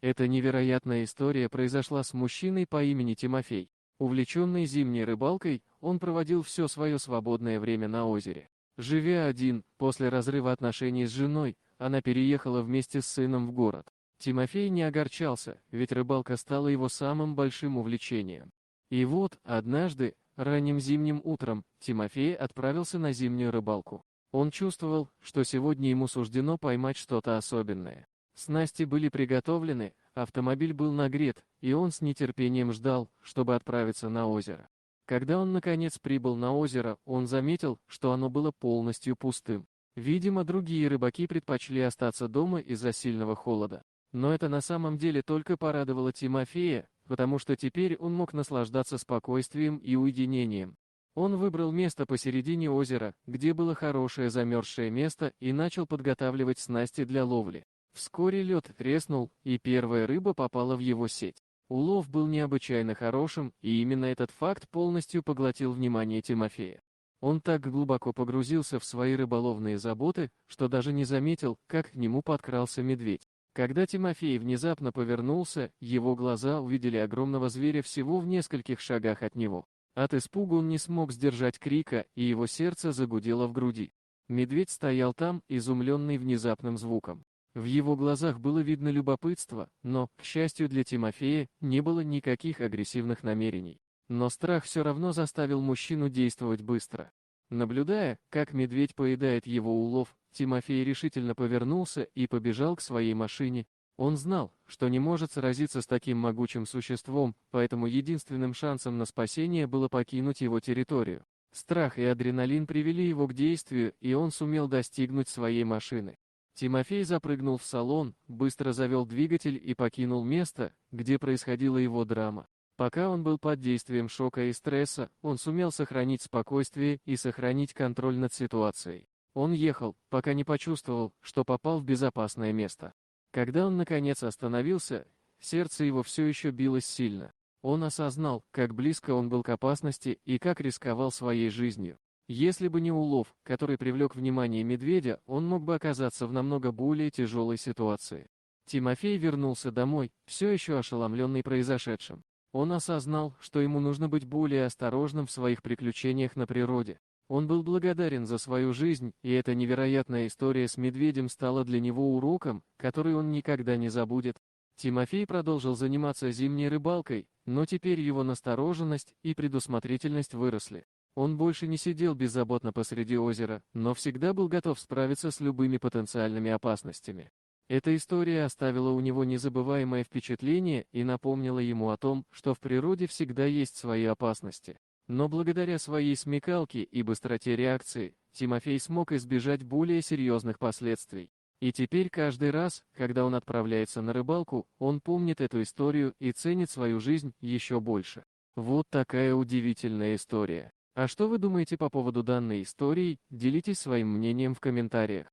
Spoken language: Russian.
Эта невероятная история произошла с мужчиной по имени Тимофей. Увлеченный зимней рыбалкой, он проводил все свое свободное время на озере. Живя один, после разрыва отношений с женой, она переехала вместе с сыном в город. Тимофей не огорчался, ведь рыбалка стала его самым большим увлечением. И вот, однажды, ранним зимним утром, Тимофей отправился на зимнюю рыбалку. Он чувствовал, что сегодня ему суждено поймать что-то особенное. Снасти были приготовлены, автомобиль был нагрет, и он с нетерпением ждал, чтобы отправиться на озеро. Когда он наконец прибыл на озеро, он заметил, что оно было полностью пустым. Видимо, другие рыбаки предпочли остаться дома из-за сильного холода. Но это на самом деле только порадовало Тимофея, потому что теперь он мог наслаждаться спокойствием и уединением. Он выбрал место посередине озера, где было хорошее замерзшее место, и начал подготавливать снасти для ловли. Вскоре лед треснул, и первая рыба попала в его сеть. Улов был необычайно хорошим, и именно этот факт полностью поглотил внимание Тимофея. Он так глубоко погрузился в свои рыболовные заботы, что даже не заметил, как к нему подкрался медведь. Когда Тимофей внезапно повернулся, его глаза увидели огромного зверя всего в нескольких шагах от него. От испуга он не смог сдержать крика, и его сердце загудело в груди. Медведь стоял там, изумленный внезапным звуком. В его глазах было видно любопытство, но, к счастью для Тимофея, не было никаких агрессивных намерений. Но страх все равно заставил мужчину действовать быстро. Наблюдая, как медведь поедает его улов, Тимофей решительно повернулся и побежал к своей машине. Он знал, что не может сразиться с таким могучим существом, поэтому единственным шансом на спасение было покинуть его территорию. Страх и адреналин привели его к действию, и он сумел достигнуть своей машины. Тимофей запрыгнул в салон, быстро завел двигатель и покинул место, где происходила его драма. Пока он был под действием шока и стресса, он сумел сохранить спокойствие и сохранить контроль над ситуацией. Он ехал, пока не почувствовал, что попал в безопасное место. Когда он наконец остановился, сердце его все еще билось сильно. Он осознал, как близко он был к опасности и как рисковал своей жизнью. Если бы не улов, который привлек внимание медведя, он мог бы оказаться в намного более тяжелой ситуации. Тимофей вернулся домой, все еще ошеломленный произошедшим. Он осознал, что ему нужно быть более осторожным в своих приключениях на природе. Он был благодарен за свою жизнь, и эта невероятная история с медведем стала для него уроком, который он никогда не забудет. Тимофей продолжил заниматься зимней рыбалкой, но теперь его настороженность и предусмотрительность выросли. Он больше не сидел беззаботно посреди озера, но всегда был готов справиться с любыми потенциальными опасностями. Эта история оставила у него незабываемое впечатление и напомнила ему о том, что в природе всегда есть свои опасности. Но благодаря своей смекалке и быстроте реакции, Тимофей смог избежать более серьезных последствий. И теперь каждый раз, когда он отправляется на рыбалку, он помнит эту историю и ценит свою жизнь еще больше. Вот такая удивительная история. А что вы думаете по поводу данной истории? Делитесь своим мнением в комментариях.